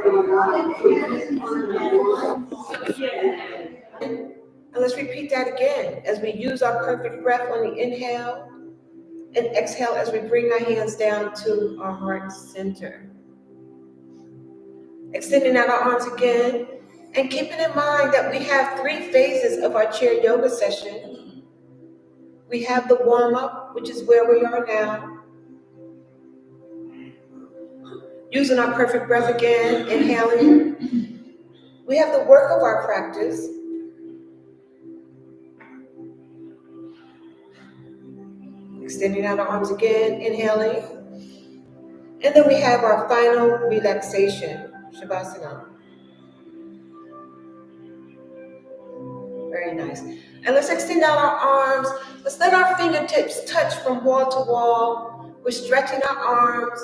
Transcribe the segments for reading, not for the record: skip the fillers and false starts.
And let's repeat that again as we use our perfect breath on the inhale and exhale as we bring our hands down to our heart center. Extending out our arms again and keeping in mind that we have 3 phases of our chair yoga session. We have the warm-up, which is where we are now. Using our perfect breath again, inhaling. We have the work of our practice. Extending out our arms again, inhaling. And then we have our final relaxation, Shavasana. Very nice. And let's extend out our arms. Let's let our fingertips touch from wall to wall. We're stretching our arms.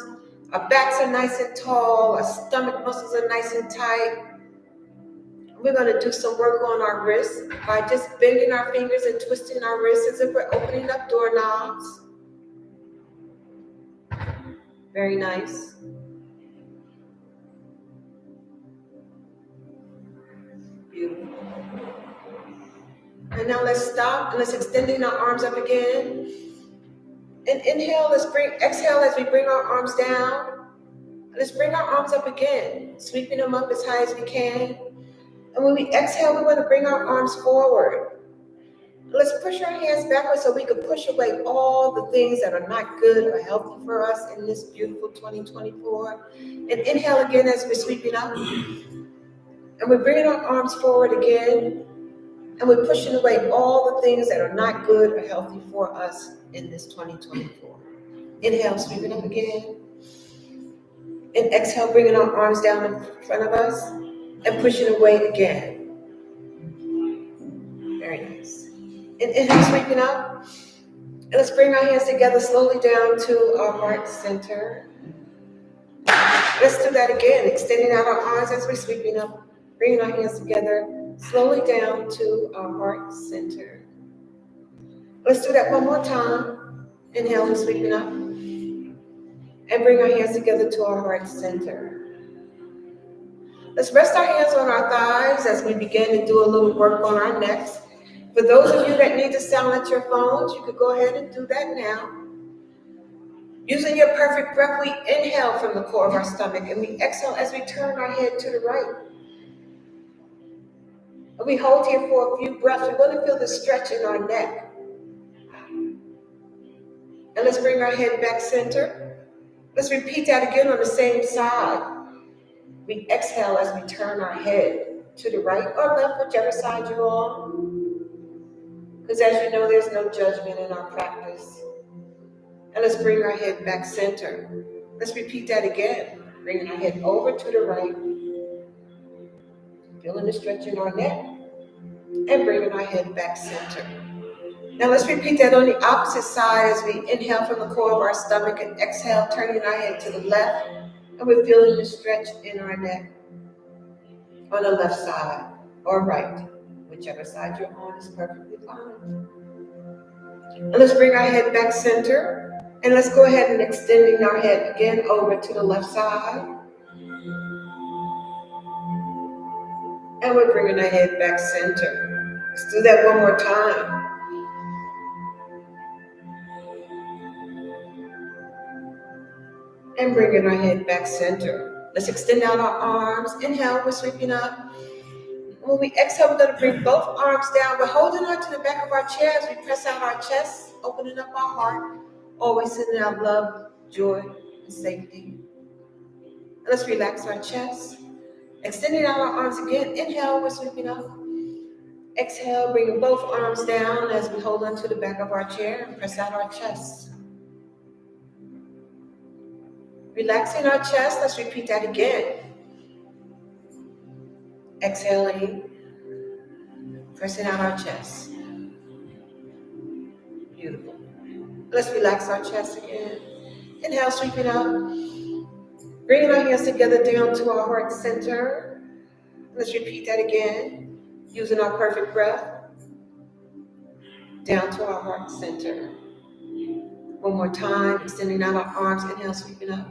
Our backs are nice and tall. Our stomach muscles are nice and tight. We're going to do some work on our wrists by just bending our fingers and twisting our wrists as if we're opening up doorknobs. Very nice. Beautiful. And now let's stop and let's extending our arms up again. And inhale, exhale as we bring our arms down. Let's bring our arms up again, sweeping them up as high as we can. And when we exhale, we want to bring our arms forward. Let's push our hands backwards so we can push away all the things that are not good or healthy for us in this beautiful 2024. And inhale again as we're sweeping up. And we're bringing our arms forward again. And we're pushing away all the things that are not good or healthy for us in this 2024. Inhale, sweeping up again. And exhale, bringing our arms down in front of us and pushing away again. Very nice. And inhale, sweeping up. And let's bring our hands together slowly down to our heart center. Let's do that again, extending out our arms as we're sweeping up, bringing our hands together slowly down to our heart center. Let's do that one more time. Inhale and sweeping up. And bring our hands together to our heart center. Let's rest our hands on our thighs as we begin to do a little work on our necks. For those of you that need to silence your phones, you could go ahead and do that now. Using your perfect breath, we inhale from the core of our stomach and we exhale as we turn our head to the right. And we hold here for a few breaths. We're going to feel the stretch in our neck. And let's bring our head back center. Let's repeat that again on the same side. We exhale as we turn our head to the right or left, whichever side you're on. Because as you know, there's no judgment in our practice. And let's bring our head back center. Let's repeat that again. Bringing our head over to the right. Feeling the stretch in our neck. And bringing our head back center. Now let's repeat that on the opposite side as we inhale from the core of our stomach and exhale, turning our head to the left. And we're feeling the stretch in our neck on the left side or right. Whichever side you're on is perfectly fine. And let's bring our head back center. And let's go ahead and extending our head again over to the left side. And we're bringing our head back center. Let's do that one more time. And bringing our head back center. Let's extend out our arms. Inhale, we're sweeping up. When we exhale, we're going to bring both arms down. We're holding on to the back of our chair as we press out our chest, opening up our heart, always sending out love, joy, and safety. And let's relax our chest. Extending out our arms again. Inhale, we're sweeping up. Exhale, bringing both arms down as we hold on to the back of our chair and press out our chest. Relaxing our chest, let's repeat that again. Exhaling, pressing out our chest. Beautiful. Let's relax our chest again. Inhale, sweeping up. Bringing our hands together down to our heart center. Let's repeat that again. Using our perfect breath. Down to our heart center. One more time, extending out our arms. Inhale, sweeping up.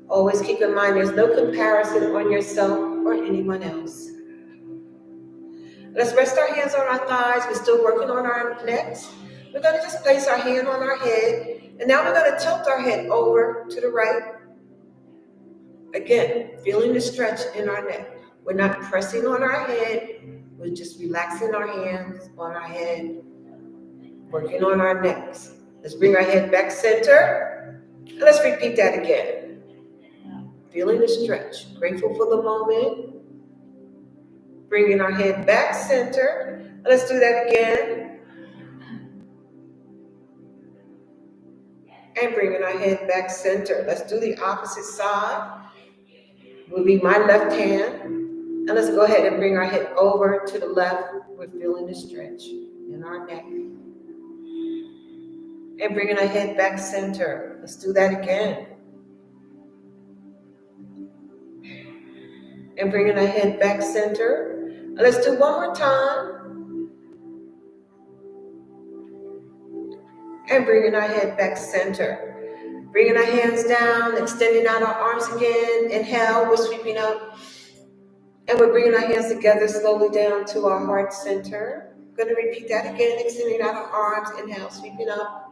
Always keep in mind there's no comparison on yourself or anyone else. Let's rest our hands on our thighs. We're still working on our necks. We're going to just place our hand on our head. And now we're going to tilt our head over to the right. Again, feeling the stretch in our neck. We're not pressing on our head. We're just relaxing our hands on our head, working on our necks. Let's bring our head back center. And let's repeat that again. Feeling the stretch. Grateful for the moment. Bringing our head back center. And let's do that again. And bringing our head back center. Let's do the opposite side. Will be my left hand. And let's go ahead and bring our head over to the left. We're feeling the stretch in our neck. And bringing our head back center. Let's do that again. And bringing our head back center. And let's do one more time. And bringing our head back center. Bringing our hands down, extending out our arms again. Inhale, we're sweeping up. And we're bringing our hands together slowly down to our heart center. Going to repeat that again, extending out our arms. Inhale, sweeping up.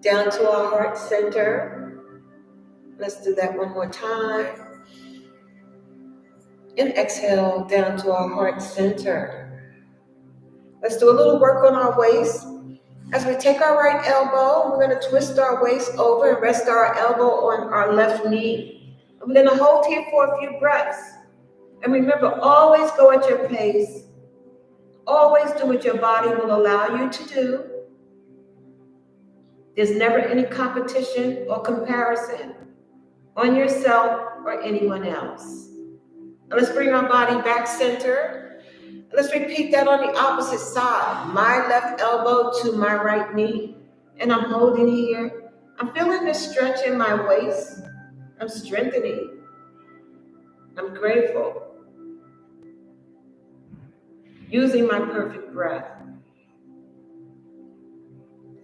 Down to our heart center. Let's do that one more time. And exhale down to our heart center. Let's do a little work on our waist. As we take our right elbow, we're going to twist our waist over and rest our elbow on our left knee. And we're going to hold here for a few breaths. And remember, always go at your pace. Always do what your body will allow you to do. There's never any competition or comparison on yourself or anyone else. Now let's bring our body back center. Let's repeat that on the opposite side. My left elbow to my right knee. And I'm holding here. I'm feeling the stretch in my waist. I'm strengthening. I'm grateful. Using my perfect breath.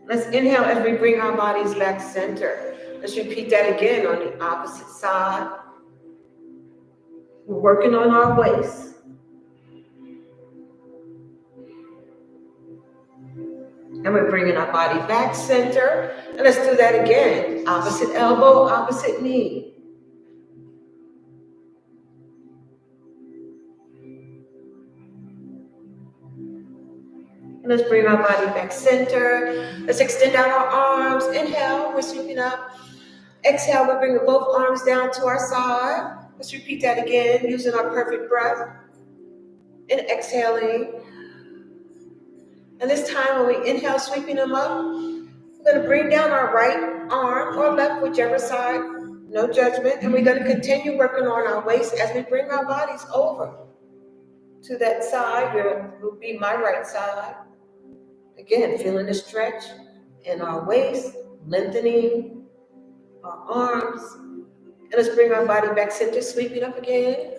Let's inhale as we bring our bodies back center. Let's repeat that again on the opposite side. We're working on our waist. And we're bringing our body back center. And let's do that again. Opposite elbow, opposite knee. And let's bring our body back center. Let's extend out our arms. Inhale, we're sweeping up. Exhale, we're bringing both arms down to our side. Let's repeat that again, using our perfect breath. And exhaling. And this time when we inhale, sweeping them up, we're going to bring down our right arm or left, whichever side, no judgment. And we're going to continue working on our waist as we bring our bodies over to that side, where will be my right side. Again, feeling the stretch in our waist, lengthening our arms. And let's bring our body back center, sweeping up again.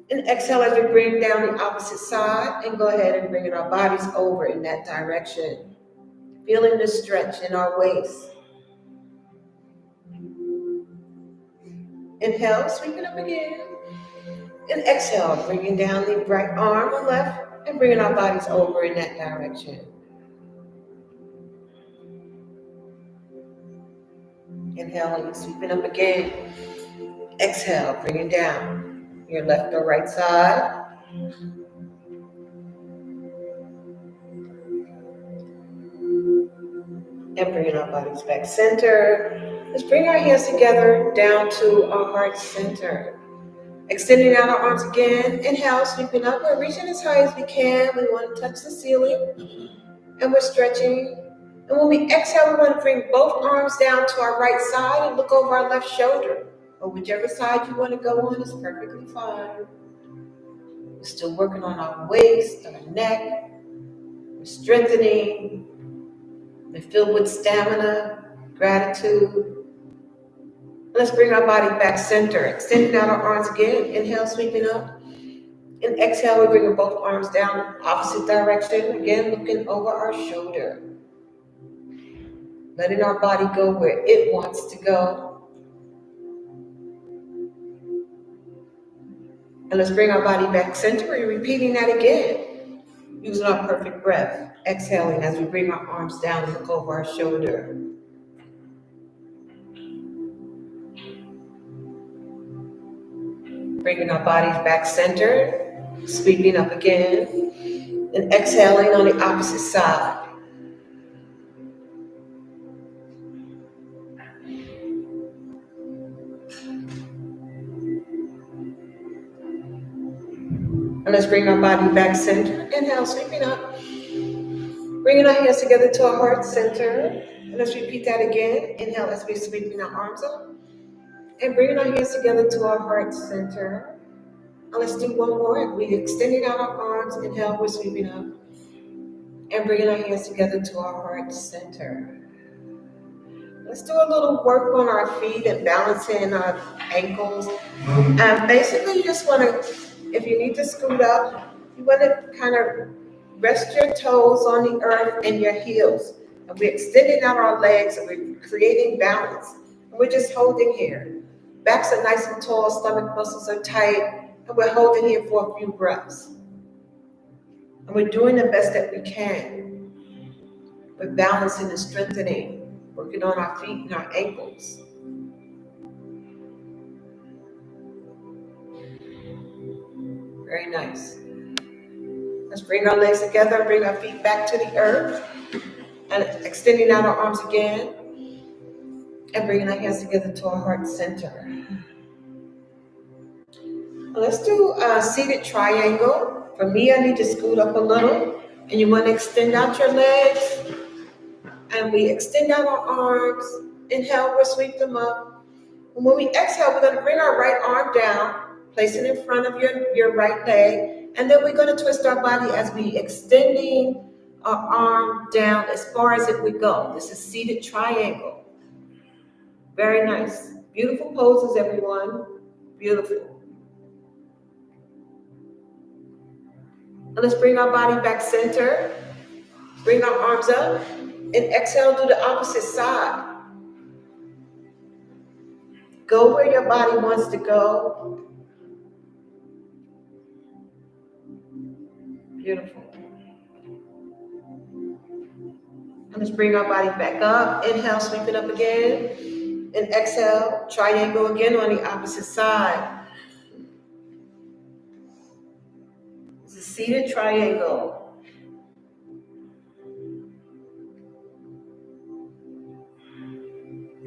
And exhale as we bring down the opposite side and go ahead and bring our bodies over in that direction. Feeling the stretch in our waist. Inhale, sweeping up again. And exhale, bringing down the right arm or left and bringing our bodies over in that direction. Inhaling, sweeping up again. Exhale, bringing down your left or right side. And bringing our bodies back center. Let's bring our hands together down to our heart center. Extending out our arms again. Inhale, sweeping up. We're reaching as high as we can. We want to touch the ceiling. And we're stretching. And when we exhale, we want to bring both arms down to our right side and look over our left shoulder. Or whichever side you want to go on is perfectly fine. We're still working on our waist, our neck. We're strengthening. We're filled with stamina, gratitude. Let's bring our body back center. Extending out our arms again. Inhale, sweeping up. And exhale, we bring both arms down, opposite direction. Again, looking over our shoulder. Letting our body go where it wants to go. And let's bring our body back center. We're repeating that again, using our perfect breath. Exhaling as we bring our arms down and look over our shoulder. Bringing our bodies back centered, sweeping up again, and exhaling on the opposite side. And let's bring our body back centered. Inhale, sweeping up. Bringing our hands together to our heart center. And let's repeat that again. Inhale as we're sweeping our arms up. And bringing our hands together to our heart center. And let's do one more. We're extending out our arms. Inhale, we're sweeping up. And bringing our hands together to our heart center. Let's do a little work on our feet and balancing our ankles. And basically, you just want to, if you need to scoot up, you want to kind of rest your toes on the earth and your heels. And we're extending out our legs and we're creating balance. And we're just holding here. Backs are nice and tall, stomach muscles are tight, and we're holding here for a few breaths. And we're doing the best that we can. We're balancing and strengthening, working on our feet and our ankles. Very nice. Let's bring our legs together, bring our feet back to the earth, and extending out our arms again, and bringing our hands together to our heart center. Let's do a seated triangle. For me, I need to scoot up a little, and you want to extend out your legs, and we extend out our arms. Inhale, we'll sweep them up. And when we exhale, we're going to bring our right arm down, place it in front of your right leg, and then we're going to twist our body as we extending our arm down as far as it would go. This is seated triangle. Very nice. Beautiful poses, everyone. Beautiful. And let's bring our body back center. Bring our arms up and exhale to the opposite side. Go where your body wants to go. Beautiful. And let's bring our body back up. Inhale, sweep it up again. And exhale, triangle again on the opposite side. It's a seated triangle.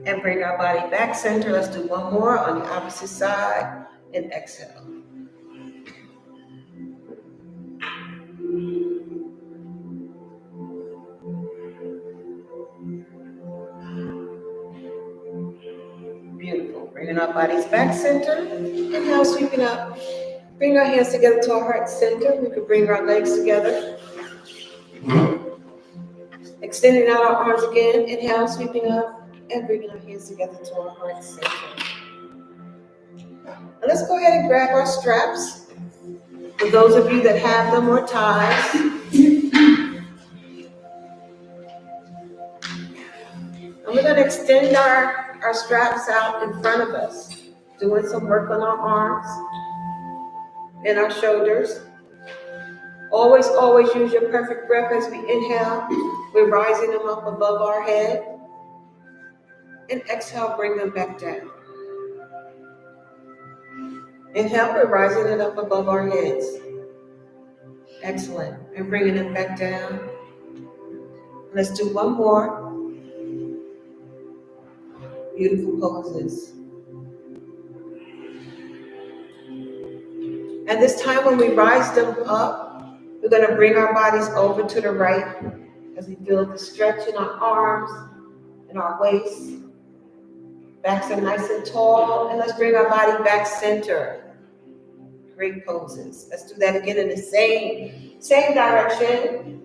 And bring our body back center. Let's do one more on the opposite side. And exhale. Beautiful. Bringing our bodies back center. Inhale, sweeping up. Bring our hands together to our heart center. We could bring our legs together. Extending out our arms again. Inhale, sweeping up. And bringing our hands together to our heart center. And let's go ahead and grab our straps. For those of you that have them or ties. And we're going to extend our straps out in front of us. Doing some work on our arms and our shoulders. Always, always use your perfect breath as we inhale. We're rising them up above our head. And exhale, bring them back down. Inhale, we're rising it up above our heads. Excellent. And bringing it back down. Let's do one more. Beautiful poses. And this time when we rise them up, we're going to bring our bodies over to the right as we feel the stretch in our arms and our waist. Backs are nice and tall. And let's bring our body back center. Great poses. Let's do that again in the same direction.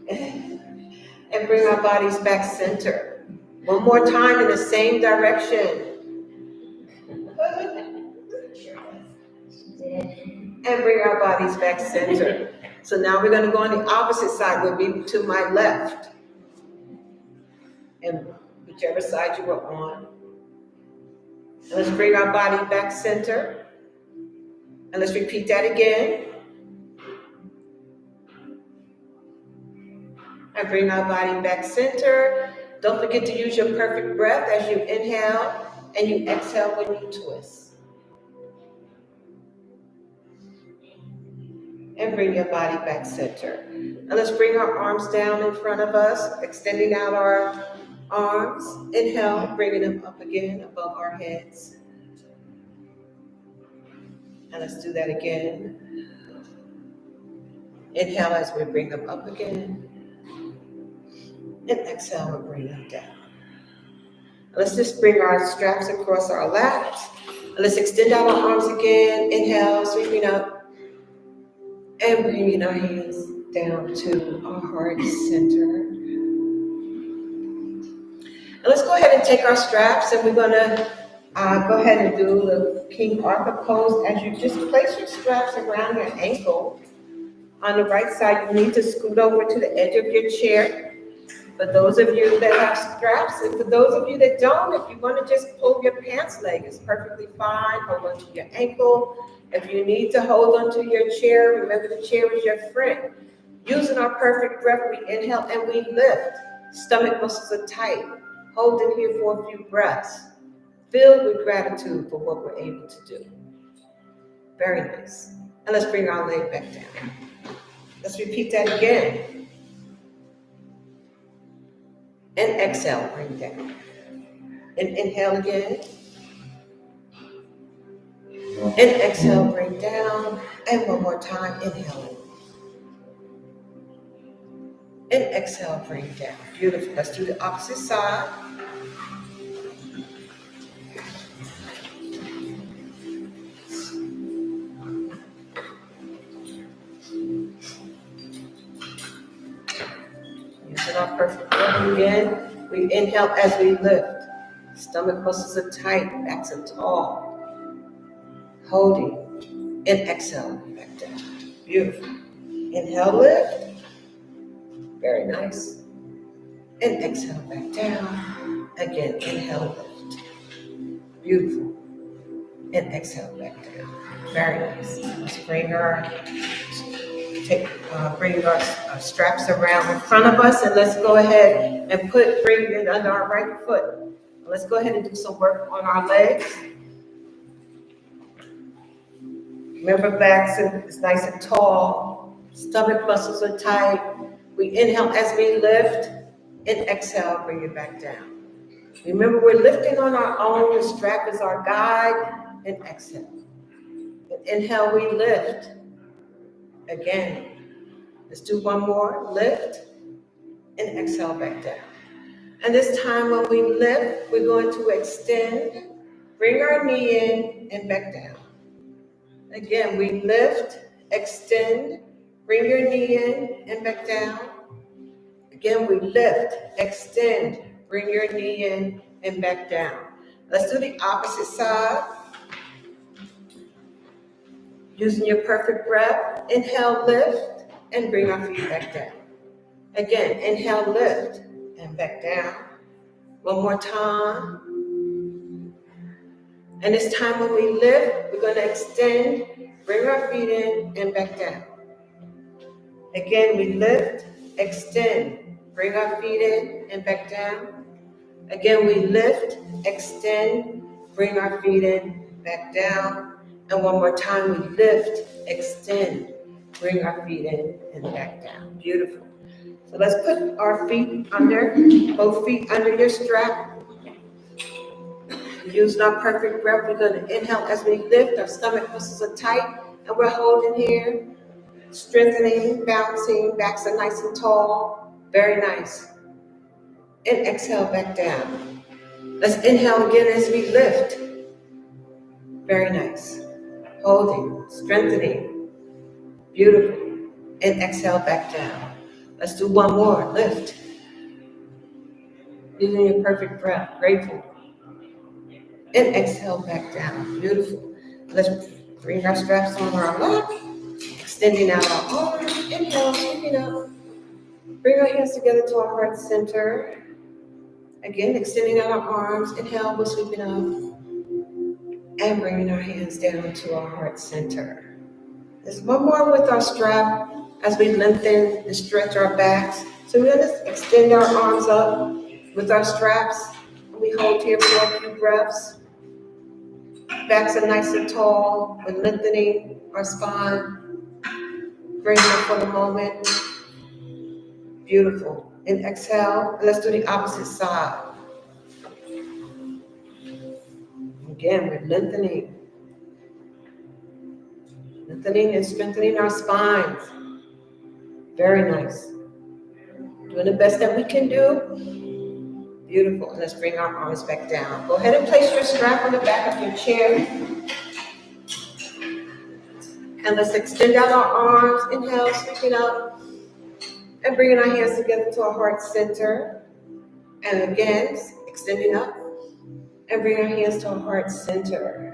And bring our bodies back center. One more time in the same direction. And bring our bodies back center. So now we're going to go on the opposite side. We'll be to my left. And whichever side you were on. And let's bring our body back center. And let's repeat that again. And bring our body back center. Don't forget to use your perfect breath as you inhale and you exhale when you twist. And bring your body back center. And let's bring our arms down in front of us, extending out our arms. Inhale, bringing them up again above our heads. And let's do that again. Inhale as we bring them up again. And exhale and bring them down. Let's just bring our straps across our laps. And let's extend out our arms again. Inhale, sweeping up. And bringing our hands down to our heart center. And let's go ahead and take our straps, and we're going to go ahead and do the King Arthur pose. As you just place your straps around your ankle, on the right side, you need to scoot over to the edge of your chair. For those of you that have straps, and for those of you that don't, if you want to just pull your pants leg, it's perfectly fine. Hold on to your ankle. If you need to hold onto your chair, remember the chair is your friend. Using our perfect breath, we inhale and we lift. Stomach muscles are tight. Hold it here for a few breaths. Filled with gratitude for what we're able to do. Very nice. And let's bring our leg back down. Let's repeat that again. And exhale, bring down. And inhale again. And exhale, bring down. And one more time, inhale. And exhale, bring down. Beautiful. Let's do the opposite side. Using our perfect breath again. We inhale as we lift. Stomach muscles are tight, backs are tall. Holding. And exhale, back down. Beautiful. Inhale, lift. Very nice. And exhale, back down. Again, inhale, lift. Beautiful. And exhale, back down. Very nice. Let's bring our straps around in front of us, and let's go ahead and bring it under our right foot. Let's go ahead and do some work on our legs. Remember, back is nice and tall. Stomach muscles are tight. We inhale as we lift, and exhale, bring it back down. Remember, we're lifting on our own. The strap is our guide, and exhale. And inhale, we lift. Again. Let's do one more. Lift, and exhale, back down. And this time when we lift, we're going to extend, bring our knee in, and back down. Again, we lift, extend, bring your knee in, and back down. Again, we lift, extend, bring your knee in, and back down. Let's do the opposite side. Using your perfect breath, inhale, lift, and bring our feet back down. Again, inhale, lift, and back down. One more time. And this time when we lift, we're going to extend, bring our feet in, and back down. Again, we lift, extend, bring our feet in, and back down. Again, we lift, extend, bring our feet in, back down. And one more time, we lift, extend, bring our feet in, and back down. Beautiful. So let's put our feet under, both feet under your strap. Using our perfect breath, we're going to inhale as we lift. Our stomach muscles are tight, and we're holding here. Strengthening, bouncing, backs are nice and tall. Very nice. And exhale back down. Let's inhale again as we lift. Very nice. Holding, strengthening. Beautiful. And exhale back down. Let's do one more. Lift. Using your perfect breath. Grateful. And exhale back down. Beautiful. Let's bring our straps on our lap. Extending out our arms. Inhale, sweeping up. Bring our hands together to our heart center. Again, extending out our arms. Inhale, we're sweeping up. And bringing our hands down to our heart center. There's one more with our strap as we lengthen and stretch our backs. So we're going to extend our arms up with our straps. We hold here for a few breaths. Backs are nice and tall. We're lengthening our spine. Bring it up for the moment. Beautiful. And exhale. And let's do the opposite side. Again, we're lengthening. Lengthening and strengthening our spines. Very nice. Doing the best that we can do. Beautiful. And let's bring our arms back down. Go ahead and place your strap on the back of your chair. And let's extend out our arms. Inhale, sweeping up. And bringing our hands together to our heart center. And again, extending up. And bringing our hands to our heart center.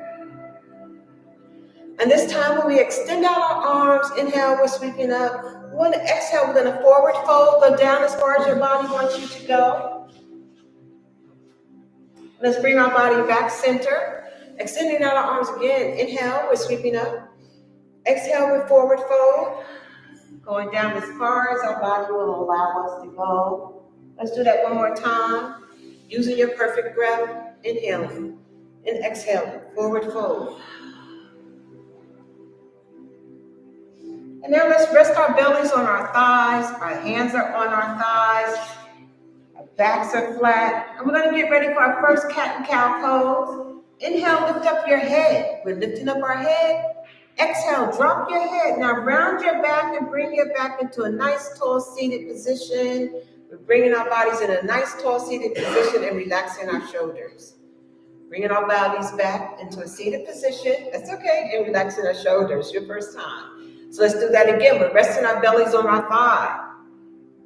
And this time when we extend out our arms, inhale, we're sweeping up. We want to exhale, we're going to forward fold, go down as far as your body wants you to go. Let's bring our body back center. Extending out our arms again. Inhale, we're sweeping up. Exhale, we forward fold. Going down as far as our body will allow us to go. Let's do that one more time. Using your perfect breath. Inhaling and exhaling. Forward fold. And now let's rest our bellies on our thighs. Our hands are on our thighs. Our backs are flat. And we're going to get ready for our first cat and cow pose. Inhale, lift up your head. We're lifting up our head. Exhale, drop your head. Now round your back and bring your back into a nice tall seated position. We're bringing our bodies in a nice tall seated position and relaxing our shoulders. Bringing our bodies back into a seated position. That's okay. And relaxing our shoulders. Your first time. So let's do that again. We're resting our bellies on our thigh.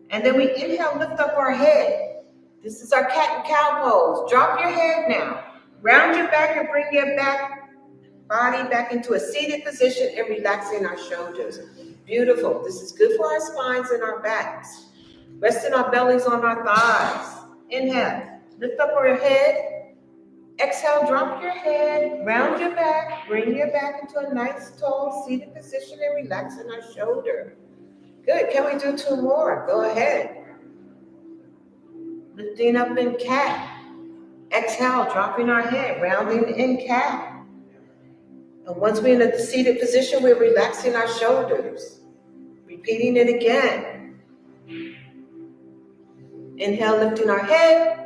And then we inhale, lift up our head. This is our cat and cow pose. Drop your head now. Round your back and bring your body back into a seated position and relaxing our shoulders. Beautiful. This is good for our spines and our backs. Resting our bellies on our thighs. Inhale, lift up our head. Exhale, drop your head, round your back, bring your back into a nice, tall, seated position and relaxing our shoulder. Good. Can we do two more? Go ahead. Lifting up in cat. Exhale, dropping our head, rounding in cat. And once we're in a seated position, we're relaxing our shoulders. Repeating it again. Inhale, lifting our head.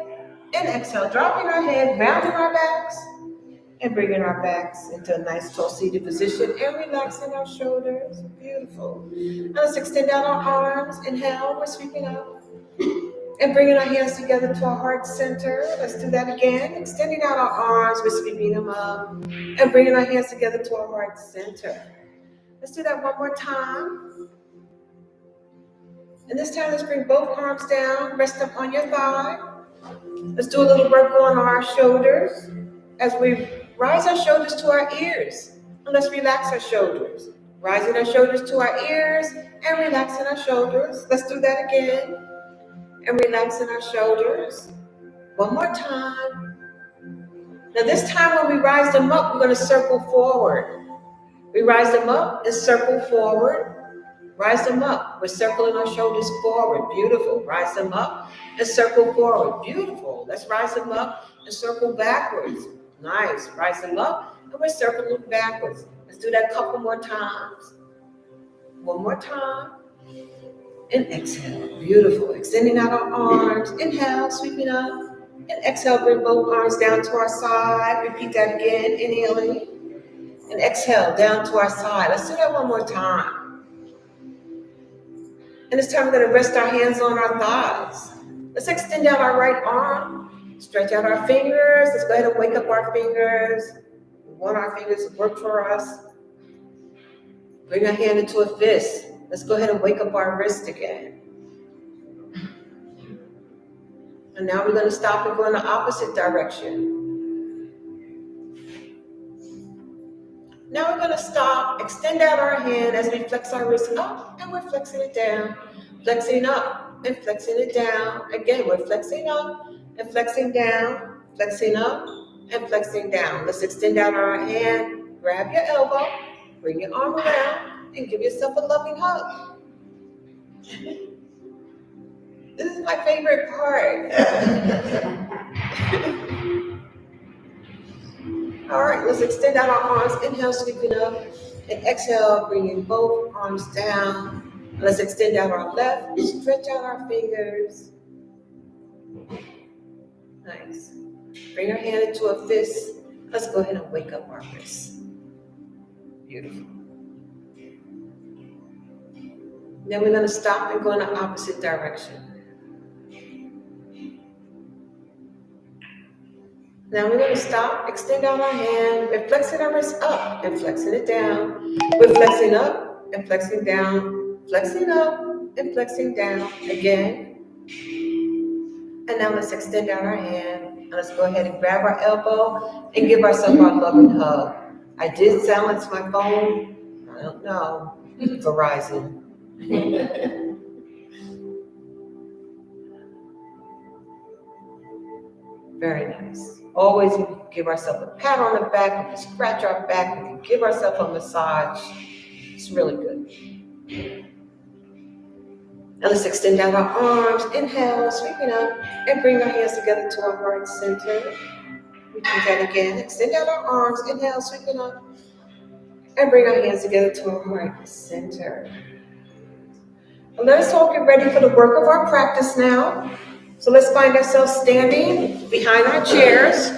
And exhale, dropping our head, rounding our backs, and bringing our backs into a nice tall seated position and relaxing our shoulders. Beautiful. Now let's extend out our arms. Inhale, we're sweeping up. And bringing our hands together to our heart center. Let's do that again. Extending out our arms, we're sweeping them up. And bringing our hands together to our heart center. Let's do that one more time. And this time, let's bring both arms down. Rest them on your thigh. Let's do a little work on our shoulders as we rise our shoulders to our ears. And let's relax our shoulders. Rising our shoulders to our ears and relaxing our shoulders. Let's do that again. And relaxing our shoulders. One more time. Now this time when we rise them up, we're going to circle forward. We rise them up and circle forward. Rise them up. We're circling our shoulders forward. Beautiful. Rise them up and circle forward. Beautiful. Let's rise them up and circle backwards. Nice. Rise them up and we're circling backwards. Let's do that a couple more times. One more time. And exhale. Beautiful. Extending out our arms. Inhale, sweeping up. And exhale, bring both arms down to our side. Repeat that again. Inhaling. And exhale, down to our side. Let's do that one more time. And this time we're going to rest our hands on our thighs. Let's extend out our right arm. Stretch out our fingers. Let's go ahead and wake up our fingers. We want our fingers to work for us. Bring our hand into a fist. Let's go ahead and wake up our wrist again. And now we're going to stop and go in the opposite direction. Now we're going to stop, extend out our hand as we flex our wrist up, and we're flexing it down. Flexing up and flexing it down. Again, we're flexing up and flexing down. Flexing up and flexing down. Let's extend out our hand, grab your elbow, bring your arm around, and give yourself a loving hug. This is my favorite part. All right, let's extend out our arms. Inhale, sweeping up, and exhale, bringing both arms down. Let's extend out our left, stretch out our fingers. Nice. Bring our hand into a fist. Let's go ahead and wake up our wrists. Beautiful. Then we're going to stop and go in the opposite direction. Now we're going to stop, extend out our hand, we're flexing our wrist up and flexing it down. We're flexing up and flexing down, flexing up and flexing down again. And now let's extend out our hand and let's go ahead and grab our elbow and give ourselves our loving hug. I did silence my phone. I don't know. Verizon. Very nice. Always we can give ourselves a pat on the back, we can scratch our back, we can give ourselves a massage. It's really good. Now let's extend out our arms. Inhale, sweeping up, and bring our hands together to our heart center. We do that again. Extend out our arms. Inhale, sweeping up, and bring our hands together to our heart center. And let us all get ready for the work of our practice now. So let's find ourselves standing behind our chairs.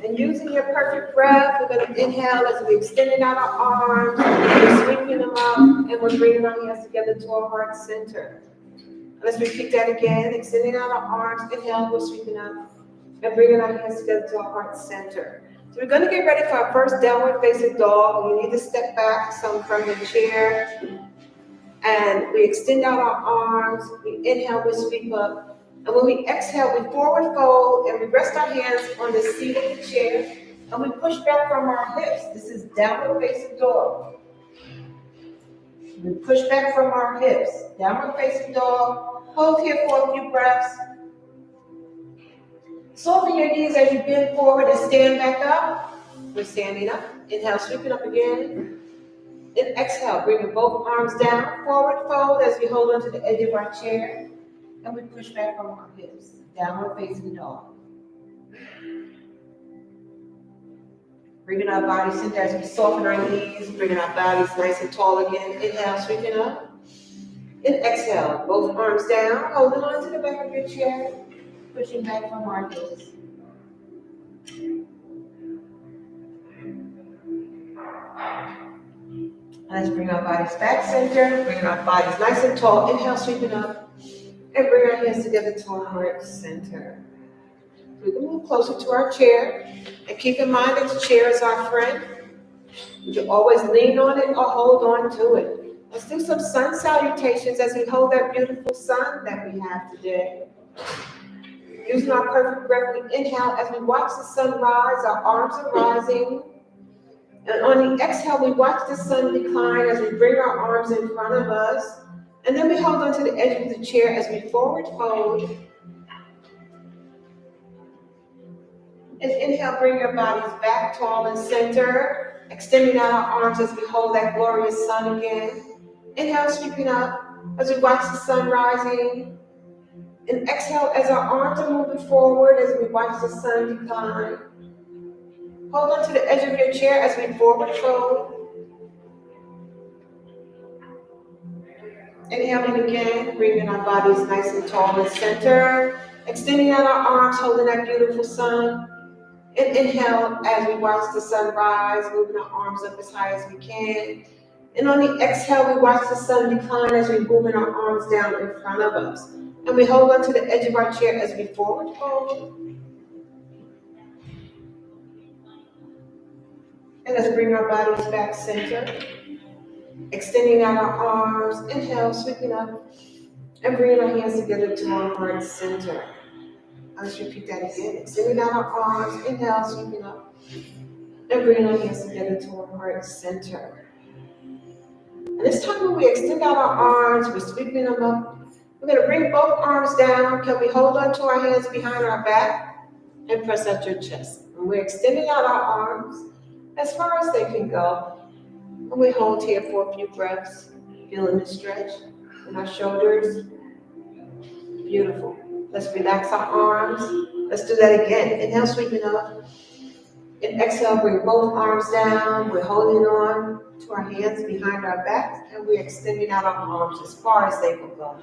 And using your perfect breath, we're going to inhale as we're extending out our arms, we're sweeping them up, and we're bringing our hands together to our heart center. Let's repeat that again. Extending out our arms, inhale, we're sweeping up, and bringing our hands together to our heart center. So we're going to get ready for our first downward facing dog. We need to step back some from the chair. And we extend out our arms. We inhale, we sweep up. And when we exhale, we forward fold and we rest our hands on the seat of the chair. And we push back from our hips. This is downward facing dog. We push back from our hips. Downward facing dog. Hold here for a few breaths. Soften your knees as you bend forward and stand back up. We're standing up. Inhale, sweeping up again. And exhale, bringing both arms down. Forward fold as we hold onto the edge of our chair. And we push back from our hips. Downward facing dog. Bringing our bodies center as we soften our knees. Bringing our bodies nice and tall again. Inhale, sweeping up. And exhale, both arms down. Holding on to the back of your chair. Pushing back from our hips. Let's bring our bodies back center. Bringing our bodies nice and tall. Inhale, sweeping up. And bring our hands together to our heart center. We can move closer to our chair. And keep in mind that the chair is our friend. You can always lean on it or hold on to it. Let's do some sun salutations as we hold that beautiful sun that we have today. Using our perfect breath, we inhale as we watch the sun rise, our arms are rising. And on the exhale, we watch the sun decline as we bring our arms in front of us. And then we hold onto the edge of the chair as we forward fold. And inhale, bring your bodies back tall and center. Extending out our arms as we hold that glorious sun again. Inhale, sweeping up as we watch the sun rising. And exhale as our arms are moving forward as we watch the sun decline. Hold on to the edge of your chair as we forward fold. Inhaling again, bringing our bodies nice and tall and center. Extending out our arms, holding that beautiful sun. And inhale as we watch the sun rise, moving our arms up as high as we can. And on the exhale, we watch the sun decline as we move our arms down in front of us. And we hold on to the edge of our chair as we forward fold. And let's bring our bodies back center. Extending out our arms, inhale, sweeping up, and bringing our hands together to our heart center. Let's repeat that again. Extending out our arms, inhale, sweeping up, and bringing our hands together to our heart center. And this time when we extend out our arms, we're sweeping them up. We're going to bring both arms down. Can we hold on to our hands behind our back and press out your chest? And we're extending out our arms as far as they can go. And we hold here for a few breaths, feeling the stretch in our shoulders. Beautiful. Let's relax our arms. Let's do that again. Inhale, sweeping up. And exhale, bring both arms down. We're holding on to our hands behind our backs, and we're extending out our arms as far as they will go.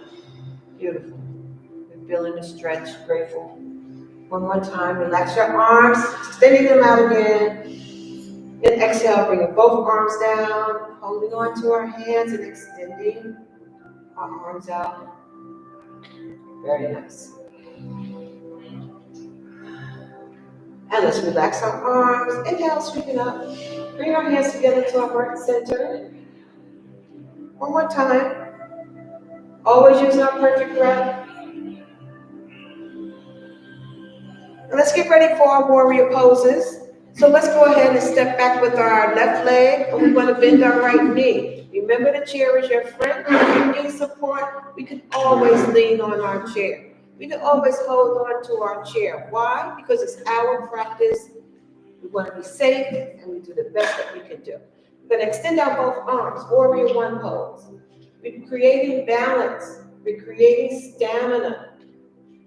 Beautiful. We're feeling the stretch, grateful. One more time, relax your arms, extending them out again. And exhale, bringing both arms down, holding on to our hands and extending our arms out. Very nice. And let's relax our arms. Inhale, sweeping up. Bring our hands together to our heart center. One more time. Always using our perfect breath. And let's get ready for our warrior poses. So let's go ahead and step back with our left leg, and we want to bend our right knee. Remember, the chair is your friend. If you need support, we can always lean on our chair. We can always hold on to our chair. Why? Because it's our practice. We want to be safe, and we do the best that we can do. We're going to extend out both arms, warrior one pose. We're creating balance. We're creating stamina.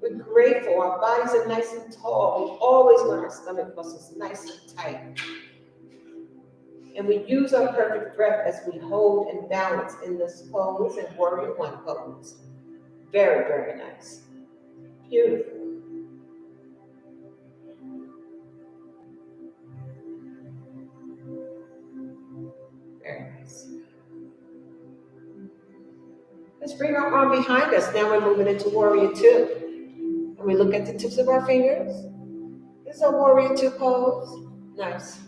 We're grateful. Our bodies are nice and tall. We always want our stomach muscles nice and tight. And we use our perfect breath as we hold and balance in this pose and warrior one pose. Very, very nice. Beautiful. Very nice. Let's bring our arm behind us. Now we're moving into warrior two. And we look at the tips of our fingers. This is a warrior two pose. Nice.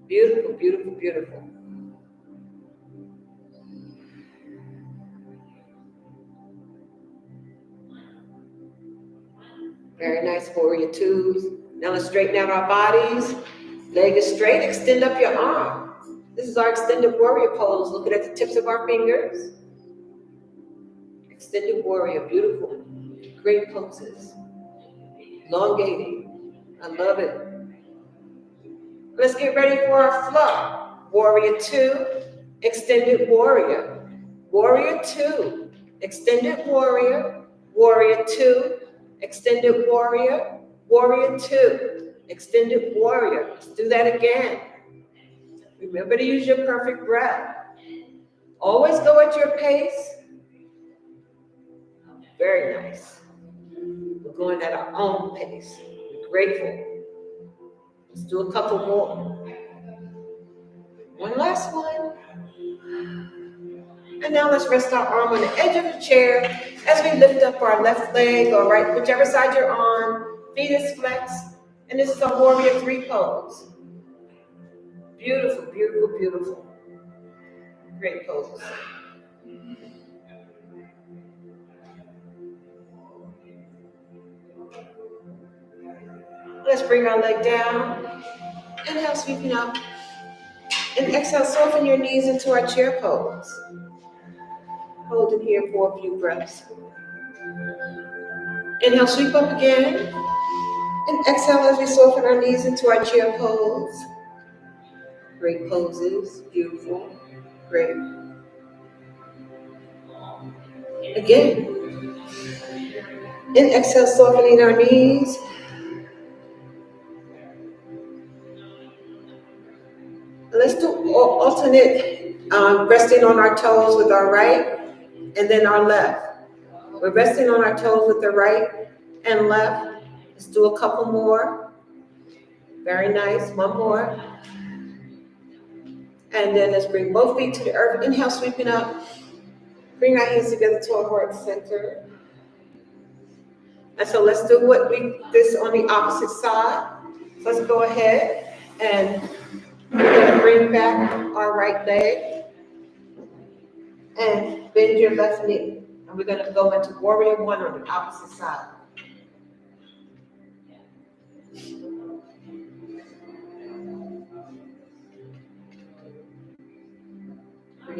Beautiful, beautiful, beautiful. Very nice, warrior twos. Now let's straighten out our bodies. Leg is straight, extend up your arm. This is our extended warrior pose. Looking at the tips of our fingers. Extended warrior, beautiful. Great poses. Elongating. I love it. Let's get ready for our flow. Warrior two, extended warrior. Warrior two, extended warrior. Warrior two, extended warrior. Warrior two, extended warrior. Let's do that again. Remember to use your perfect breath. Always go at your pace. Very nice. We're going at our own pace. We're grateful. Let's do a couple more. One last one. And now let's rest our arm on the edge of the chair as we lift up our left leg or right, whichever side you're on. Feet is flexed. And this is a warrior three pose. Beautiful, beautiful, beautiful. Great pose. Let's bring our leg down. Inhale, sweeping up. And exhale, soften your knees into our chair pose. Hold it here for a few breaths. Inhale, sweep up again. And exhale as we soften our knees into our chair pose. Great poses, beautiful, great. Again. And exhale, softening our knees. Let's do alternate resting on our toes with our right and then our left. We're resting on our toes with the right and left. Let's do a couple more. Very nice. One more. And then let's bring both feet to the earth. Inhale, sweeping up. Bring our hands together to our heart center. And so let's do this on the opposite side. So let's go ahead and we're going to bring back our right leg and bend your left knee. And we're going to go into warrior one on the opposite side.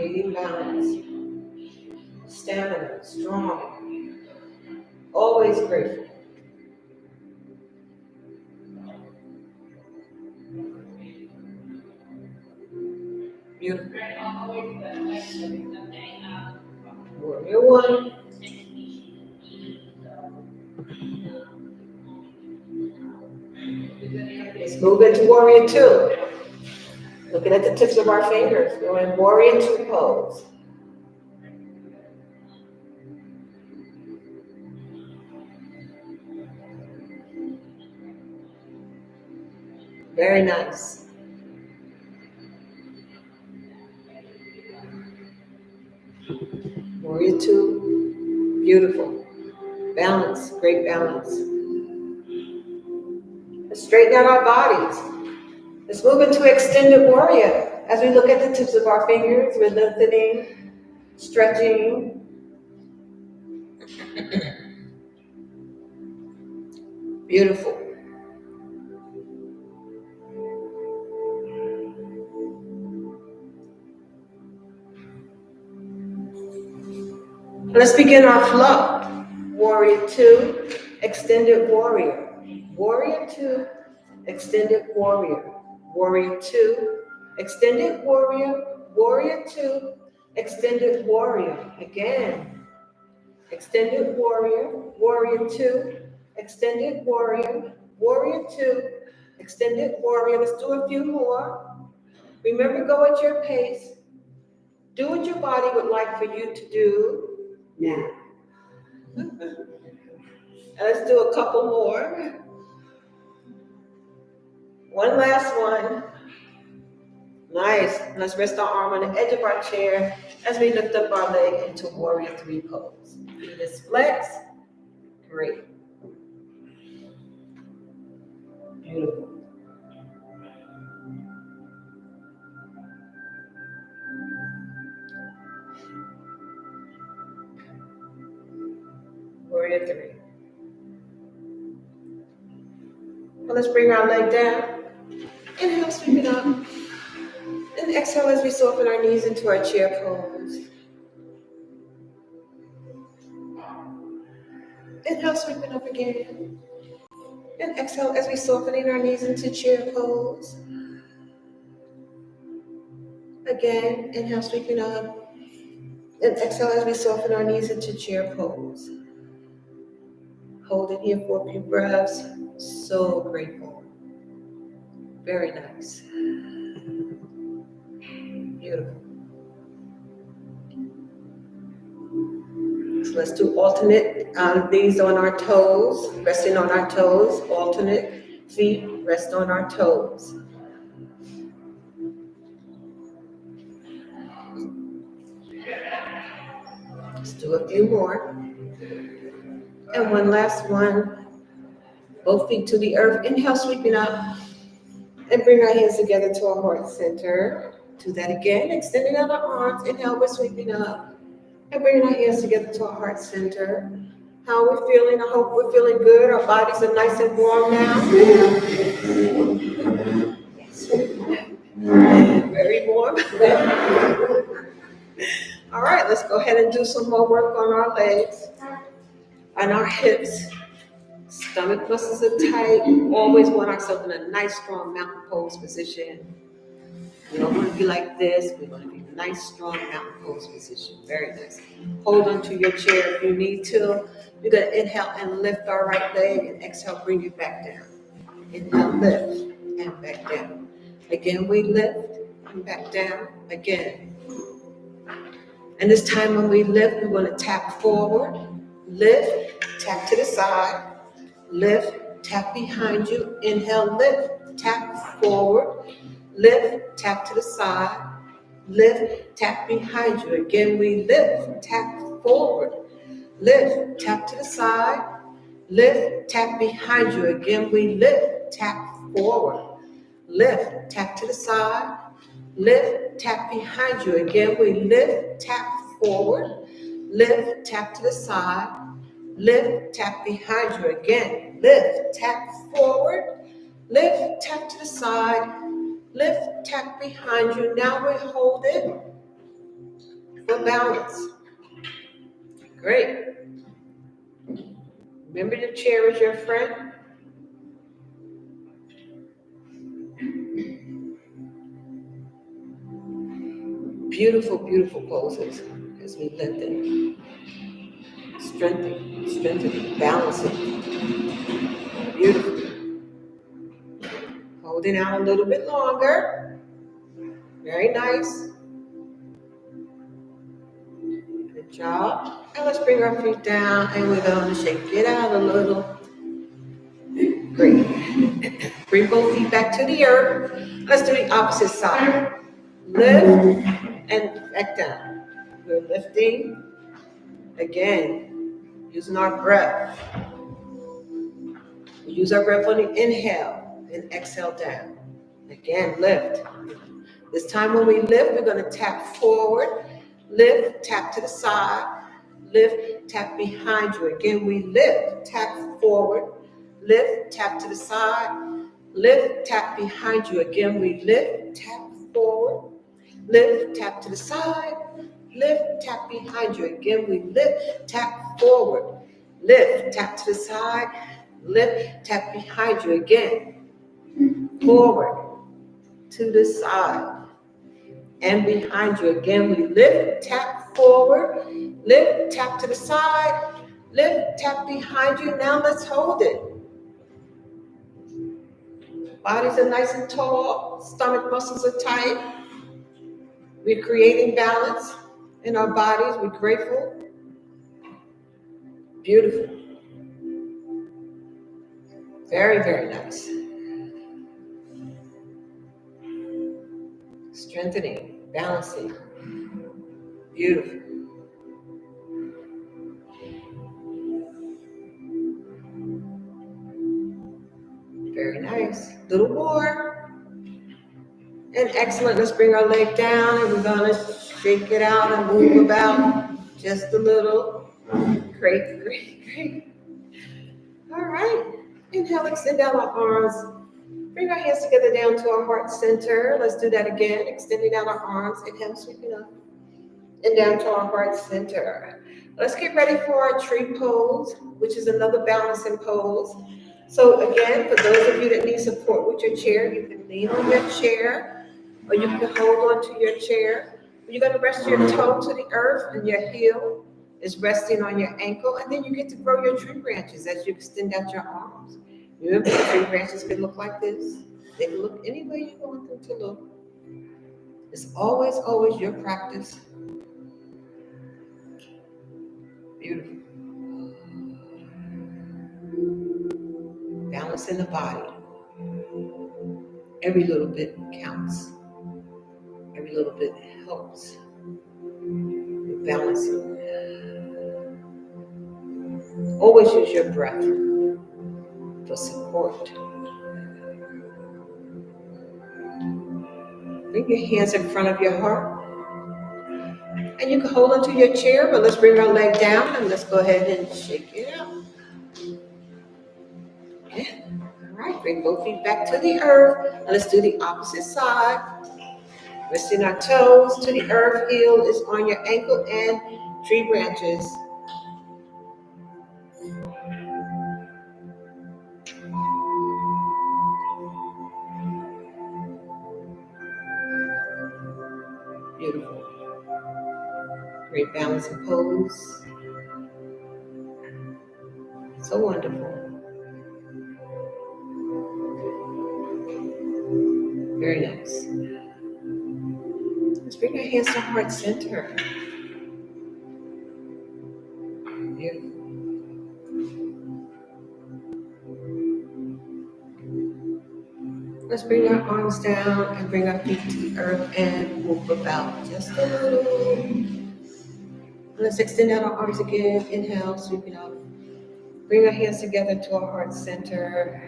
creating balance, stamina, strong, always grateful. Beautiful. Warrior one. Let's move into warrior two. Looking at the tips of our fingers. We're in warrior two pose. Very nice. Warrior two. Beautiful. Balance. Great balance. Let's straighten out our bodies. Let's move into extended warrior. As we look at the tips of our fingers, we're lengthening, stretching. Beautiful. Let's begin our flow. Warrior two, extended warrior. Warrior two, extended warrior. Warrior two, extended warrior. Warrior two, extended warrior. Again. Extended warrior. Warrior two, extended warrior. Warrior two, extended warrior. Let's do a few more. Remember, go at your pace. Do what your body would like for you to do now. Let's do a couple more. One last one. Nice. Let's rest our arm on the edge of our chair as we lift up our leg into warrior three pose. Let's flex. Great. Beautiful. Warrior three. Well, let's bring our leg down. Inhale, sweep it up. And exhale as we soften our knees into our chair pose. Inhale, sweep it up again. And exhale as we soften our knees into chair pose. Again, inhale, sweeping up. And exhale as we soften our knees into chair pose. Hold it here for a few breaths. So grateful. Very nice. Beautiful. So let's do alternate knees on our toes, resting on our toes. Alternate feet, rest on our toes. Let's do a few more. And one last one. Both feet to the earth. Inhale, sweeping up. And bring our hands together to our heart center. Do that again. Extending out our arms. Inhale, we're sweeping up. And bringing our hands together to our heart center. How are we feeling? I hope we're feeling good. Our bodies are nice and warm now. Very warm. All right, let's go ahead and do some more work on our legs, on our hips. Stomach muscles are tight. We always want ourselves in a nice, strong mountain pose position. We don't want to be like this. We want to be in a nice, strong mountain pose position. Very nice. Hold onto your chair if you need to. You're going to inhale and lift our right leg, and exhale, bring it back down. Inhale, lift, and back down. Again, we lift, and back down, again. And this time when we lift, we want to tap forward, lift, tap to the side, lift, tap behind you. Inhale, lift, tap forward, lift, tap to the side, lift, tap behind you. Again, we lift, tap forward, lift, tap to the side, lift, tap behind you. Again, we lift, tap forward, lift, tap to the side, lift, tap behind you. Again, we lift, tap forward, lift, tap to the side, lift, tap behind you. Again, lift, tap forward, lift, tap to the side, lift, tap behind you. Now we hold it. for balance. Great. Remember to cherish your friend. Beautiful, beautiful poses as we lengthen, strengthening, balancing. Beautiful. Holding out a little bit longer. Very nice. Good job. And let's bring our feet down and we're going to shake it out a little. Great. Bring both feet back to the earth. Let's do the opposite side. Lift and back down. We're lifting. Again, using our breath. We use our breath on the inhale and exhale down. Again, lift. This time when we lift, we're going to tap forward. Lift, tap to the side. Lift, tap behind you. Again, we lift, tap forward. Lift, tap to the side. Lift, tap behind you. Again, we lift, tap forward. Lift, tap to the side. Lift, tap behind you. Again, we lift, tap forward. Lift, tap to the side. Lift, tap behind you. Again, forward, to the side, and behind you. Again, we lift, tap forward. Lift, tap to the side. Lift, tap behind you. Now let's hold it. Bodies are nice and tall. Stomach muscles are tight. We're creating balance in our bodies. We're grateful. Beautiful. Very, very nice. Strengthening, balancing. Beautiful. Very nice. Little more. And excellent. Let's bring our leg down and we're going to shake it out and move about just a little. Great, great, great. All right. Inhale, extend out our arms. Bring our hands together down to our heart center. Let's do that again. Extending out our arms. Inhale, sweeping up and down to our heart center. Let's get ready for our tree pose, which is another balancing pose. So again, for those of you that need support with your chair, you can lean on your chair or you can hold on to your chair. You're going to rest your toe to the earth and your heel is resting on your ankle, and then you get to grow your tree branches as you extend out your arms. Remember, the tree branches can look like this. They can look any way you want them to look. It's always, always your practice. Beautiful. Balance in the body. Every little bit counts. Every little bit helps. You're balancing. Always use your breath for support. Bring your hands in front of your heart. And you can hold onto your chair, but let's bring our leg down and let's go ahead and shake it out. Okay. All right, bring both feet back to the earth. And let's do the opposite side. Resting our toes to the earth, heel is on your ankle and tree branches. Beautiful. Great balancing pose. So wonderful. Very nice. Let's bring our hands to heart center. Beautiful. Let's bring our arms down and bring our feet to the earth and move about just a little. Let's extend out our arms again. Inhale, sweeping up. Bring our hands together to our heart center.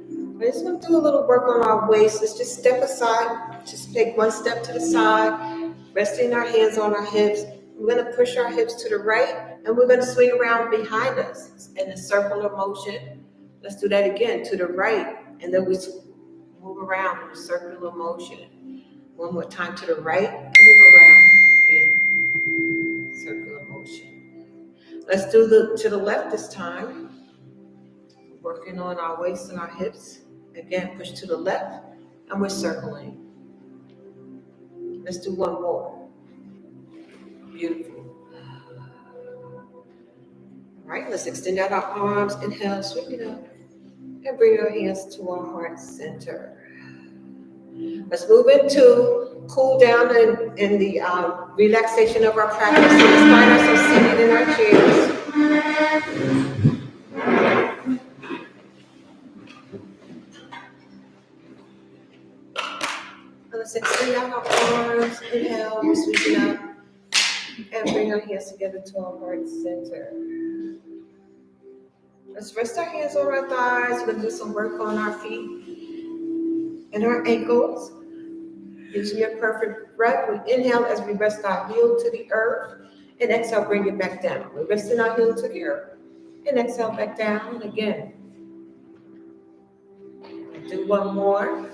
We're just going to do a little work on our waist. Let's just step aside. Just take one step to the side, resting our hands on our hips. We're going to push our hips to the right, and we're going to swing around behind us in a circular motion. Let's do that again, to the right, and then we move around in a circular motion. One more time to the right, and move around again. Let's do to the left this time. Working on our waist and our hips. Again, push to the left, and we're circling. Let's do one more. Beautiful. All right, let's extend out our arms. Inhale, sweep it up, and bring our hands to our heart center. Let's move into cool down in the relaxation of our practice. So let's find ourselves seated in our chairs. And let's extend out our arms. Inhale, we're sweeping up, and bring our hands together to our heart center. Let's rest our hands on our thighs. We're going to do some work on our feet and our ankles. Using your perfect breath, we inhale as we rest our heel to the earth, and exhale, bring it back down. We're resting our heel to the earth, and exhale back down again. Do one more.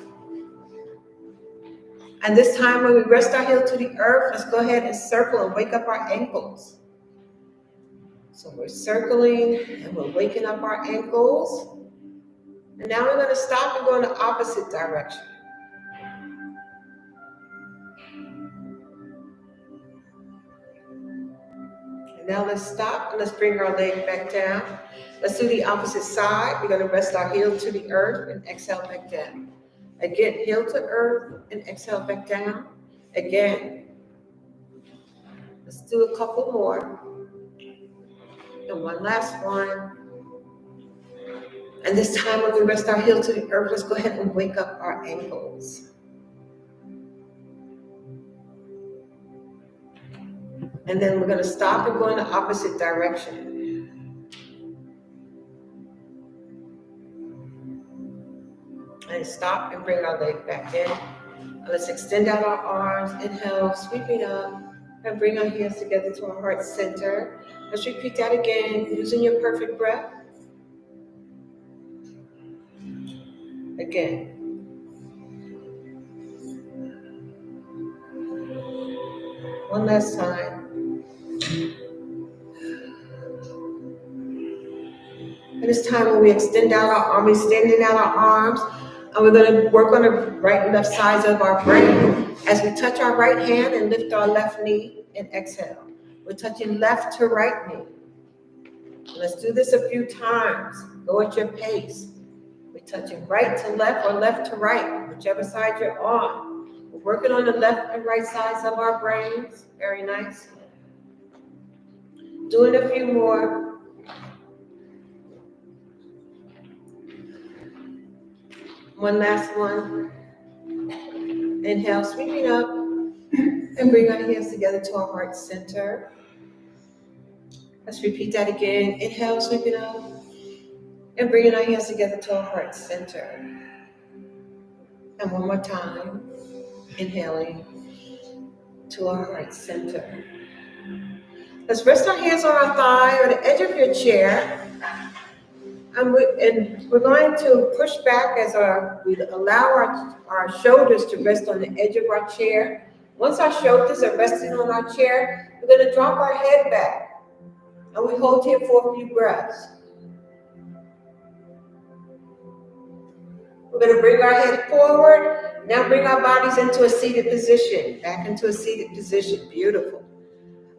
And this time when we rest our heel to the earth, let's go ahead and circle and wake up our ankles. So we're circling and we're waking up our ankles. And now we're going to stop and go in the opposite direction. And now let's stop and let's bring our leg back down. Let's do the opposite side. We're going to rest our heel to the earth and exhale back down. Again, heel to earth and exhale back down. Again. Let's do a couple more. And one last one. And this time when we rest our heel to the earth, let's go ahead and wake up our ankles. And then we're going to stop and go in the opposite direction. And stop and bring our leg back in. And let's extend out our arms. Inhale, sweeping up. And bring our hands together to our heart center. Let's repeat that again, using your perfect breath. Again. One last time. And it's time when we extend out our arms, extending out our arms, and we're going to work on the right and left sides of our brain as we touch our right hand and lift our left knee and exhale. We're touching left to right knee. Let's do this a few times. Go at your pace. We're touching right to left or left to right, whichever side you're on. We're working on the left and right sides of our brains. Very nice. Doing a few more. One last one. Inhale, sweeping up, and bring our hands together to our heart center. Let's repeat that again. Inhale, sweeping up, and bringing our hands together to our heart center. And one more time, inhaling to our heart center. Let's rest our hands on our thigh or the edge of your chair. And we're going to push back as we allow our shoulders to rest on the edge of our chair. Once our shoulders are resting on our chair, we're going to drop our head back. And we hold here for a few breaths. We're going to bring our head forward. Now bring our bodies into a seated position. Back into a seated position. Beautiful.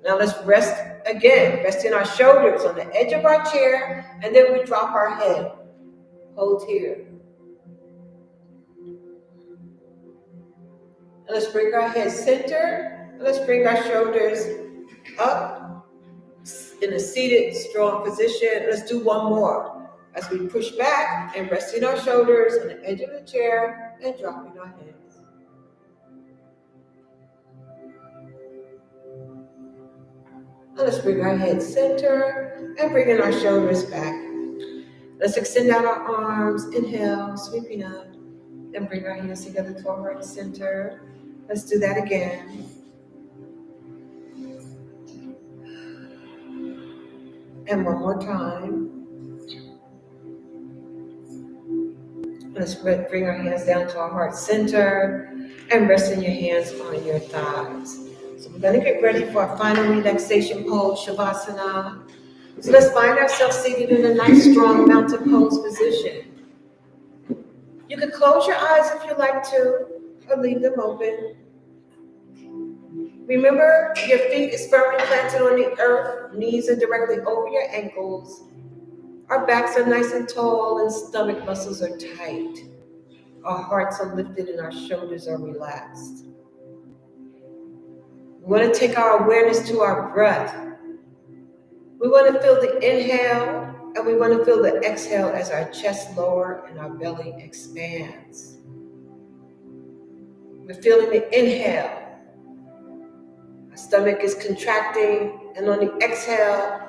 Now let's rest again. Resting our shoulders on the edge of our chair. And then we drop our head. Hold here. And let's bring our head center. And let's bring our shoulders up in a seated, strong position. Let's do one more. As we push back and resting our shoulders on the edge of the chair and dropping our heads. And let's bring our head center and bringing our shoulders back. Let's extend out our arms. Inhale, sweeping up, and bring our hands together to our heart center. Let's do that again. And one more time. Let's bring our hands down to our heart center and resting your hands on your thighs. So we're going to get ready for our final relaxation pose, Shavasana. So let's find ourselves seated in a nice, strong mountain pose position. You can close your eyes if you like to, or leave them open. Remember, your feet is firmly planted on the earth, knees are directly over your ankles. Our backs are nice and tall and stomach muscles are tight. Our hearts are lifted and our shoulders are relaxed. We want to take our awareness to our breath. We want to feel the inhale and we want to feel the exhale as our chest lowers and our belly expands. We're feeling the inhale. Our stomach is contracting, and on the exhale,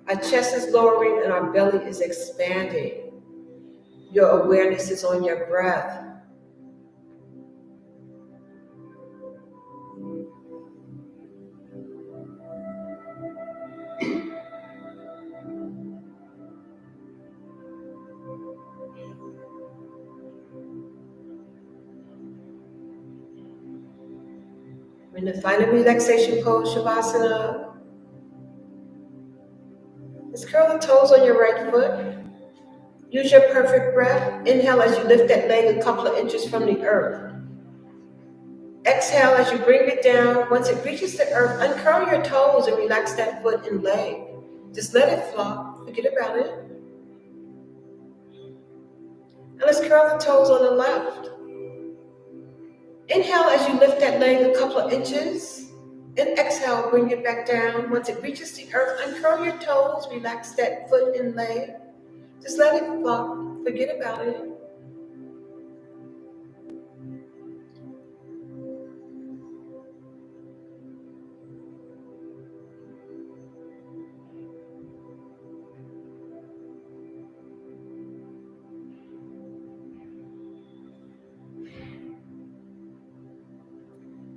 our chest is lowering and our belly is expanding. Your awareness is on your breath. We're in the final relaxation pose, Shavasana. Let's curl the toes on your right foot. Use your perfect breath. Inhale as you lift that leg a couple of inches from the earth. Exhale as you bring it down. Once it reaches the earth, uncurl your toes and relax that foot and leg. Just let it flop. Forget about it. And let's curl the toes on the left. Inhale as you lift that leg a couple of inches. And exhale, bring it back down. Once it reaches the earth, uncurl your toes, relax that foot and leg. Just let it flop. Forget about it.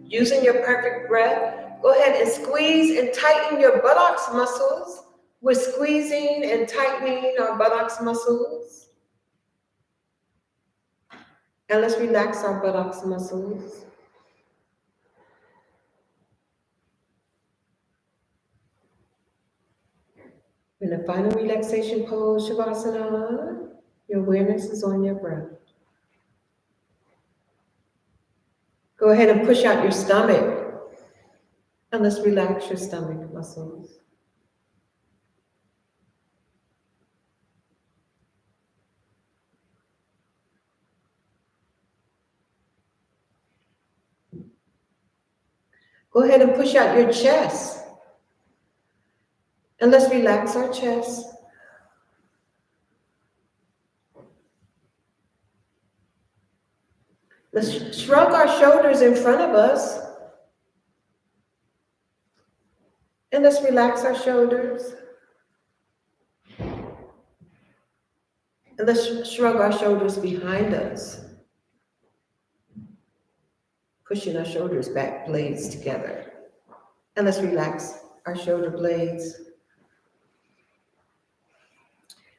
Using your perfect breath, go ahead and squeeze and tighten your buttocks muscles. We're squeezing and tightening our buttocks muscles. And let's relax our buttocks muscles. In the final relaxation pose, Shavasana, your awareness is on your breath. Go ahead and push out your stomach. And let's relax your stomach muscles. Go ahead and push out your chest. And let's relax our chest. Let's shrug our shoulders in front of us. And let's relax our shoulders. And let's shrug our shoulders behind us. Pushing our shoulders back, blades together. And let's relax our shoulder blades.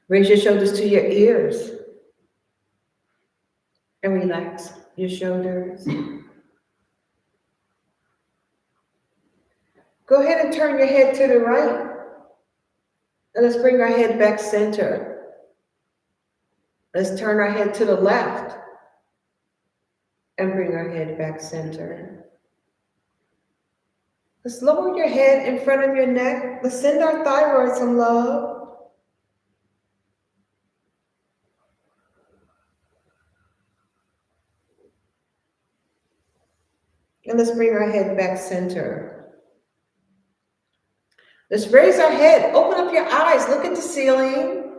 Raise your shoulders to your ears. And relax your shoulders. Go ahead and turn your head to the right. And let's bring our head back center. Let's turn our head to the left. And bring our head back center. Let's lower your head in front of your neck. Let's send our thyroid some love. And let's bring our head back center. Let's raise our head. Open up your eyes. Look at the ceiling.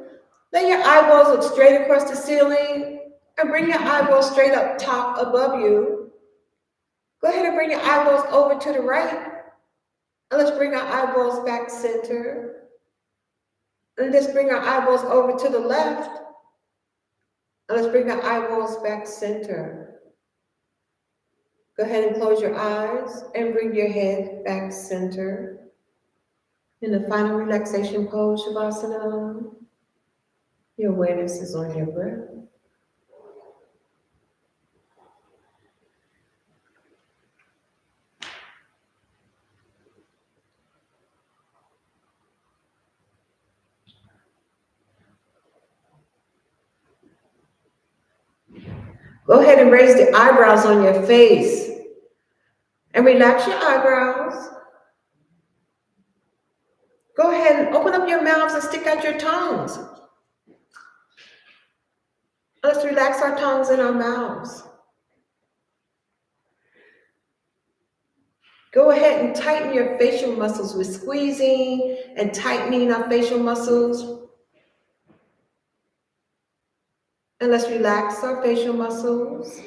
Let your eyeballs look straight across the ceiling. And bring your eyeballs straight up top above you. Go ahead and bring your eyeballs over to the right. And let's bring our eyeballs back center. And let's bring our eyeballs over to the left. And let's bring our eyeballs back center. Go ahead and close your eyes and bring your head back center. In the final relaxation pose, Shavasana, your awareness is on your breath. Go ahead and raise the eyebrows on your face. And relax your eyebrows. Go ahead and open up your mouths and stick out your tongues. Let's relax our tongues and our mouths. Go ahead and tighten your facial muscles. We're squeezing and tightening our facial muscles. And let's relax our facial muscles.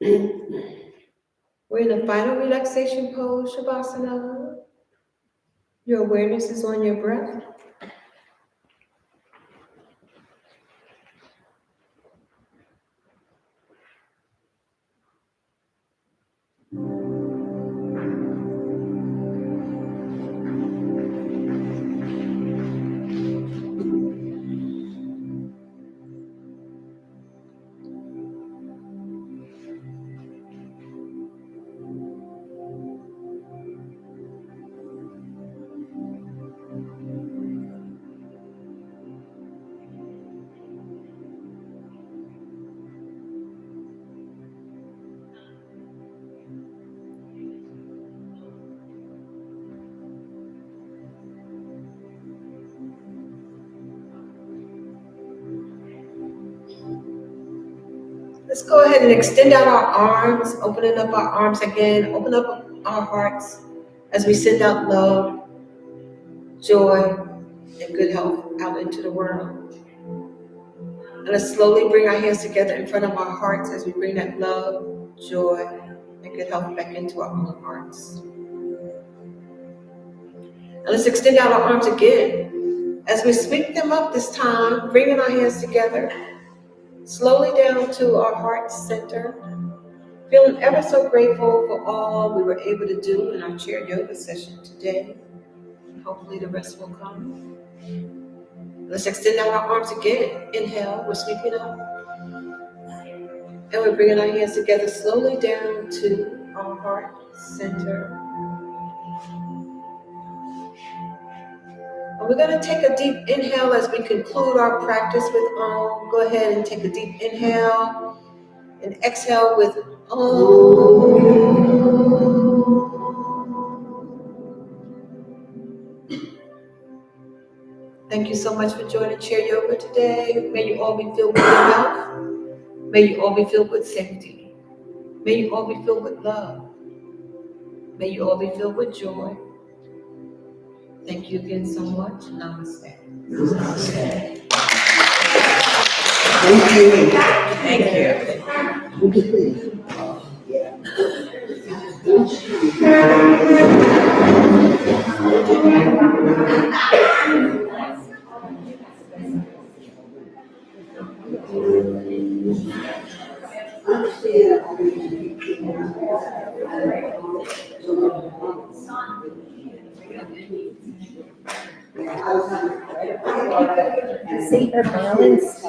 We're in the final relaxation pose, Shavasana. Your awareness is on your breath. Let's go ahead and extend out our arms, opening up our arms again, open up our hearts as we send out love, joy, and good health out into the world. And let's slowly bring our hands together in front of our hearts as we bring that love, joy, and good health back into our own hearts. And let's extend out our arms again as we sweep them up this time, bringing our hands together, slowly down to our heart center, feeling ever so grateful for all we were able to do in our chair yoga session today. Hopefully the rest will come. Let's extend out our arms again. Inhale, we're sweeping up. And we're bringing our hands together slowly down to our heart center. And we're going to take a deep inhale as we conclude our practice with Om. Go ahead and take a deep inhale and exhale with Om. Thank you so much for joining Chair Yoga today. May you all be filled with health. May you all be filled with safety. May you all be filled with love. May you all be filled with joy. Thank you again so much. Namaste. Namaste. Thank you. Thank you. See her balance?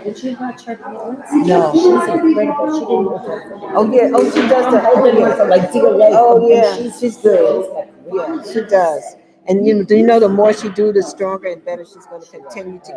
Did you watch her balance? No. She's incredible. She didn't know her. Oh yeah. Oh, she does that. Oh yeah. For like DLA. Oh yeah. She's good. Yeah, she does. And do you know the more she do, the stronger and better she's going to continue to